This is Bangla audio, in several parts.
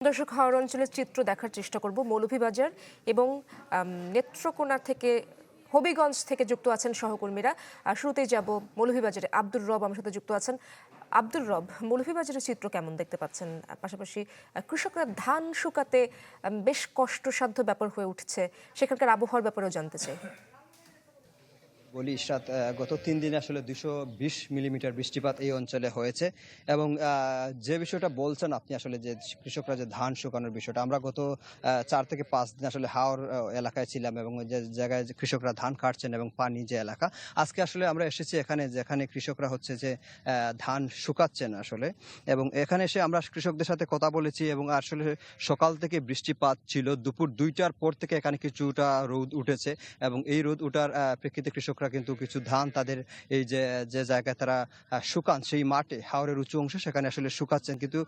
দর্শক, হাওর অঞ্চলের চিত্র দেখার চেষ্টা করব। মৌলভীবাজার এবং নেত্রকোনা থেকে হবিগঞ্জ থেকে যুক্ত আছেন সহকর্মীরা। শুরুতেই যাব মৌলভীবাজারে। আব্দুর রব আমার সাথে যুক্ত আছেন। আব্দুর রব, মৌলভীবাজারের চিত্র কেমন দেখতে পাচ্ছেন? পাশাপাশি কৃষকরা ধান শুকাতে বেশ কষ্টসাধ্য ব্যাপার হয়ে উঠছে, সেখানকার আবহাওয়ার ব্যাপারেও জানতে চাই। বলি ইশরাত, গত ৩ দিনে আসলে ২২০ মিলিমিটার বৃষ্টিপাত এই অঞ্চলে হয়েছে এবং যে বিষয়টা বলছেন আপনি আসলে যে কৃষকরা যে ধান শুকানোর বিষয়টা, আমরা গত ৪ থেকে ৫ দিন আসলে হাওর এলাকায় ছিলাম এবং যে জায়গায় যে কৃষকরা ধান কাটছেন এবং পানি যে এলাকা, আজকে আসলে আমরা এসেছি এখানে যেখানে কৃষকরা হচ্ছে যে ধান শুকাচ্ছেন আসলে। এবং এখানে এসে আমরা কৃষকদের সাথে কথা বলেছি এবং আসলে সকাল থেকে বৃষ্টিপাত ছিল, দুপুর ২টার পর থেকে এখানে কিছুটা রোদ উঠেছে এবং এই রোদ উঠার প্রেক্ষিতে কৃষকরা কিন্তু কিছু ধান তাদের এই যে যে জায়গায় তারা শুকান, সেই মাঠে হাওরের উঁচু অংশে সেখানে আসলে শুকাচ্ছেন। কিন্তু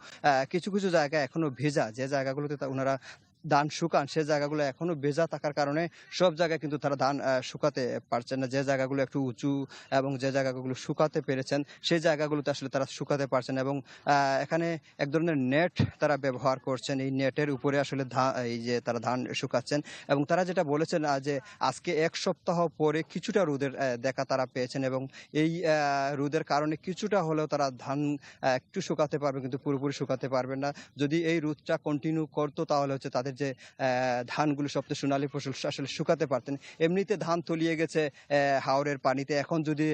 কিছু কিছু জায়গা এখনো ভেজা, যে জায়গাগুলোতে ওনারা ধান শুকান সে জায়গাগুলো এখনো ভেজা থাকার কারণে সব জায়গায় কিন্তু তারা ধান শুকাতে পারছেন না। যে জায়গাগুলো একটু উঁচু এবং যে জায়গাগুলো শুকাতে পেরেছেন সেই জায়গাগুলোতে আসলে তারা শুকাতে পারছেন এবং এখানে এক ধরনের নেট তারা ব্যবহার করছেন। এই নেটের উপরে আসলে এই যে তারা ধান শুকাচ্ছেন এবং তারা যেটা বলেছেন যে আজকে ১ সপ্তাহ পরে কিছুটা রোদের দেখা তারা পেয়েছেন এবং এই রোদের কারণে কিছুটা হলেও তারা ধান একটু শুকাতে পারবে, কিন্তু পুরোপুরি শুকাতে পারবেন না। যদি এই রোদটা কন্টিনিউ করতো তাহলে হচ্ছে তাদের যে ধানগুলো সবচেয়ে সোনালী ফসল আসলে শুকাতে পারতেন। এমনিতে ধান তলিয়ে গেছে হাওরের পানিতে। এখন যদি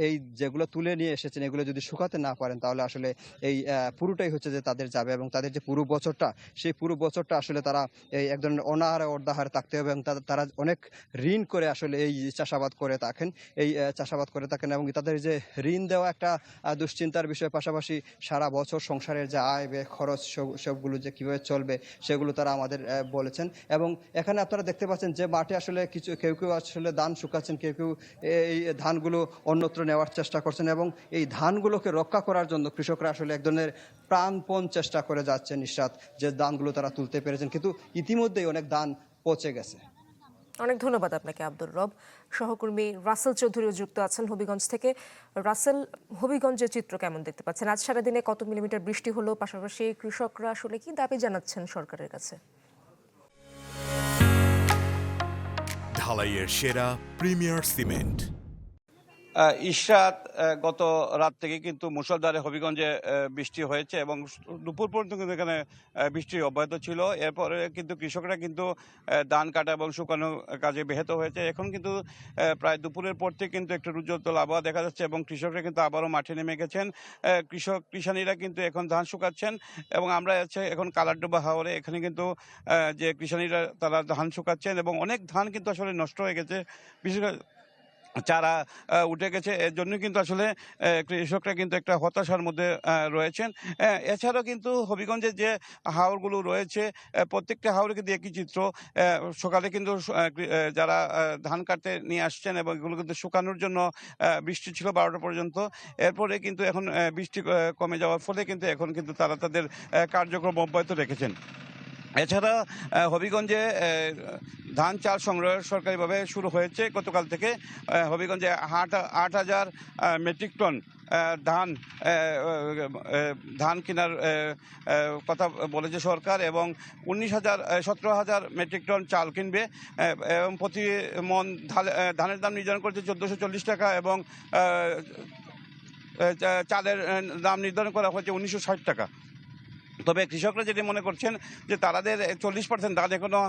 এই যেগুলো তুলে নিয়ে এসেছেন এগুলো যদি শুকাতে না পারেন তাহলে আসলে এই পুরোটাই হচ্ছে যে তাদের যাবে এবং তাদের যে পুরো বছরটা, সেই পুরো বছরটা আসলে তারা এই এক ধরনের অনাহারে অর্ধাহারে থাকতে হবে এবং তারা অনেক ঋণ করে আসলে এই চাষাবাদ করে থাকেন, চাষাবাদ করে থাকেন এবং তাদের যে ঋণ দেওয়া একটা দুশ্চিন্তার বিষয়, পাশাপাশি সারা বছর সংসারের যে আয় ব্যয় খরচ সবগুলো যে কীভাবে চলবে সেগুলো তারা আমাদের বলেছেন। এবং এখানে আপনারা দেখতে পাচ্ছেন যে মাঠে আসলে কেউ কেউ আসলে ধান শুকাচ্ছেন, কেউ কেউ এই ধানগুলো অন্যত্র নেওয়ার চেষ্টা করছেন এবং এই ধানগুলোকে রক্ষা করার জন্য কৃষকরা আসলে এক ধরনের প্রাণপণ চেষ্টা করে যাচ্ছেন ইশরাত, যে ধানগুলো তারা তুলতে পেরেছেন, কিন্তু ইতিমধ্যেই অনেক ধান পচে গেছে। অনেক ধন্যবাদ আপনাকে আব্দুর রব। সহকর্মী রাসেল চৌধুরীও যুক্ত আছেন হবিগঞ্জ থেকে। রাসেল, হবিগঞ্জের চিত্র কেমন দেখতে পাচ্ছেন? আজ সারাদিনে কত মিলিমিটার বৃষ্টি হলো? পাশাপাশি কৃষকরা আসলে কি দাবি জানাচ্ছেন সরকারের কাছে? ঢালাইয়ের সেরা প্রিমিয়ার সিমেন্ট। ইশরাত, গত রাত থেকে কিন্তু মুষলধারে হবিগঞ্জে বৃষ্টি হয়েছে এবং দুপুর পর্যন্ত কিন্তু এখানে বৃষ্টি অব্যাহত ছিল। এরপরে কিন্তু কৃষকরা কিন্তু ধান কাটা এবং শুকানো কাজে ব্যাহত হয়েছে। এখন কিন্তু প্রায় দুপুরের পর থেকে কিন্তু একটু রুদ্রোজ্জ্বল আবহাওয়া দেখা যাচ্ছে এবং কৃষকরা কিন্তু আবারও মাঠে নেমে গেছেন। কৃষানীরা কিন্তু এখন ধান শুকাচ্ছেন এবং আমরা এখন কালারডোবা হাওরে এখানে কিন্তু যে কৃষানীরা তারা ধান শুকাচ্ছেন এবং অনেক ধান কিন্তু আসলে নষ্ট হয়ে গেছে, বিশেষ করে চারা উঠে গেছে। এর জন্য কিন্তু আসলে কৃষকরা কিন্তু একটা হতাশার মধ্যে রয়েছেন। এছাড়াও কিন্তু হবিগঞ্জের যে হাওরগুলো রয়েছে প্রত্যেকটা হাওরে কিন্তু একই চিত্র। সকালে কিন্তু যারা ধান কাটতে নিয়ে আসছেন এবং এগুলো কিন্তু শুকানোর জন্য বৃষ্টি ছিল 12টা পর্যন্ত। এরপরে কিন্তু এখন বৃষ্টি কমে যাওয়ার ফলে কিন্তু এখন কিন্তু তারা তাদের কার্যক্রম অব্যাহত রেখেছেন। এছাড়া হবিগঞ্জে ধান চাল সংগ্রহ সরকারিভাবে শুরু হয়েছে গতকাল থেকে। হবিগঞ্জে ৮,০০০ মেট্রিক টন ধান কেনার কথা বলেছে সরকার এবং ১৭,০০০ মেট্রিক টন চাল কিনবে এবং প্রতি মন ধানের দাম নির্ধারণ করেছে ১৪৪০ টাকা এবং চালের দাম নির্ধারণ করা হয়েছে ১৯৬০ টাকা। তবে কৃষকরা যেটি মনে করছেন যে তাদের 40% ধান এখনো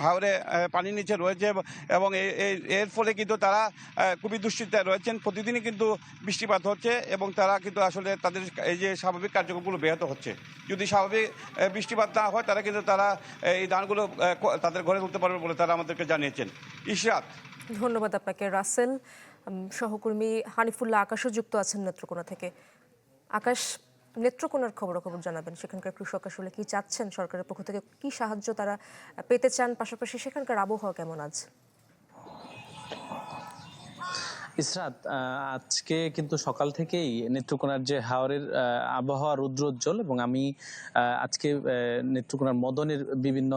হাওরে পানির নিচে রয়েছে এবং এর ফলে কিন্তু তারা খুবই দুশ্চিন্তায় রয়েছেন। প্রতিদিনই কিন্তু বৃষ্টিপাত হচ্ছে এবং তারা কিন্তু আসলে তাদের এই যে স্বাভাবিক কার্যক্রমগুলো ব্যাহত হচ্ছে। যদি স্বাভাবিক বৃষ্টিপাত না হয় তারা এই ধানগুলো তাদের ঘরে তুলতে পারবে বলে তারা আমাদেরকে জানিয়েছেন। ইশরাত, ধন্যবাদ আপনাকে রাসেল। সহকর্মী হানিফুল্লাহ আকাশও যুক্ত আছেন নেত্রকোনা থেকে। আকাশ, নেত্রকোনার খবরাখবর জানাবেন। সেখানকার কৃষক আসলে কি চাচ্ছেন, সরকারের পক্ষ থেকে কি সাহায্য তারা পেতে চান, পাশাপাশি সেখানকার আবহাওয়া কেমন আজ? ইসরাত, আজকে কিন্তু সকাল থেকেই নেত্রকোনার যে হাওরের আবহাওয়া রুদ্রোজ্জ্বল, এবং আমি আজকে নেত্রকোনার মদনের বিভিন্ন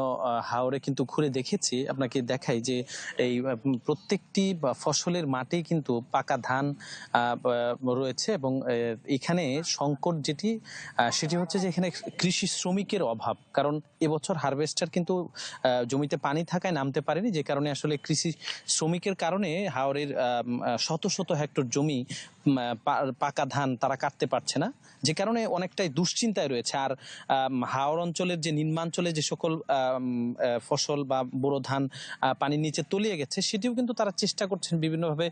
হাওরে কিন্তু ঘুরে দেখেছি। আপনাকে দেখাই যে এই প্রত্যেকটি ফসলের মাঠেই কিন্তু পাকা ধান রয়েছে, এবং এখানে সংকট যেটি সেটি হচ্ছে যে এখানে কৃষি শ্রমিকের অভাব। কারণ এবছর হারভেস্টার কিন্তু জমিতে পানি থাকায় নামতে পারেনি, যে কারণে আসলে কৃষি শ্রমিকের কারণে হাওরের শত শত হেক্টর জমি পাকা ধান তারা কাটতে পারছে না, যে কারণে অনেকটাই দুশ্চিন্তায় রয়েছে। আর হাওর অঞ্চলের যে নিম্নাঞ্চলে যে সকল ফসল বা বোরো ধান পানির নিচে তলিয়ে গেছে, সেটিও কিন্তু তারা চেষ্টা করছেন বিভিন্নভাবে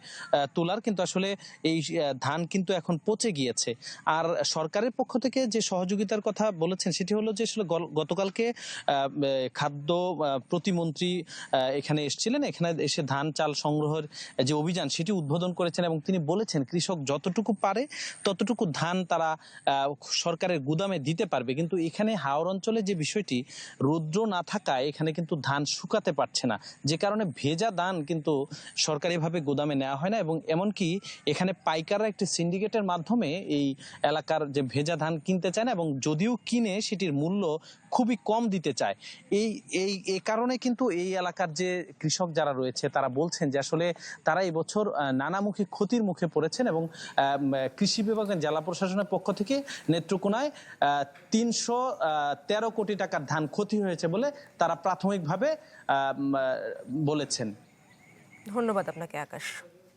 তোলার, কিন্তু আসলে এই ধান কিন্তু এখন পচে গিয়েছে। আর সরকারের পক্ষ থেকে যে সহযোগিতার কথা বলেছেন সেটি হলো যে আসলে গতকালকে খাদ্য প্রতিমন্ত্রী এখানে এসেছিলেন, এখানে এসে ধান চাল সংগ্রহের যে অভিযান সেটি উদ্বোধন করেছেন, এবং তিনি বলেছেন কৃষক যতটুকু পারে ততটুকু ধান তারা সরকারের গুদামে দিতে পারবে। কিন্তু এখানে হাওর অঞ্চলে যে বিষয়টি, রৌদ্র না থাকায় এখানে কিন্তু ধান শুকাতে পারছে না, যে কারণে ভেজা ধান কিন্তু সরকারিভাবে গুদামে নেওয়া হয় না, এবং এমনকি এখানে পাইকাররা একটি সিন্ডিকেটের মাধ্যমে এই এলাকার যে ভেজা ধান কিনতে চায় না, এবং যদিও কিনে সেটির মূল্য খুবই কম দিতে চায়। এই কারণে কিন্তু এই এলাকার যে কৃষক যারা রয়েছে তারা বলছেন যে আসলে তারা এবছর নানামুখী ক্ষতির মুখে পড়েছেন, এবং কৃষি বিভাগের জেলা প্রশাসনের পক্ষ থেকে নেত্রকোনায় 313 কোটি টাকার ধান ক্ষতি হয়েছে বলে তারা প্রাথমিকভাবে বলেছেন। ধন্যবাদ আপনাকে আকাশ।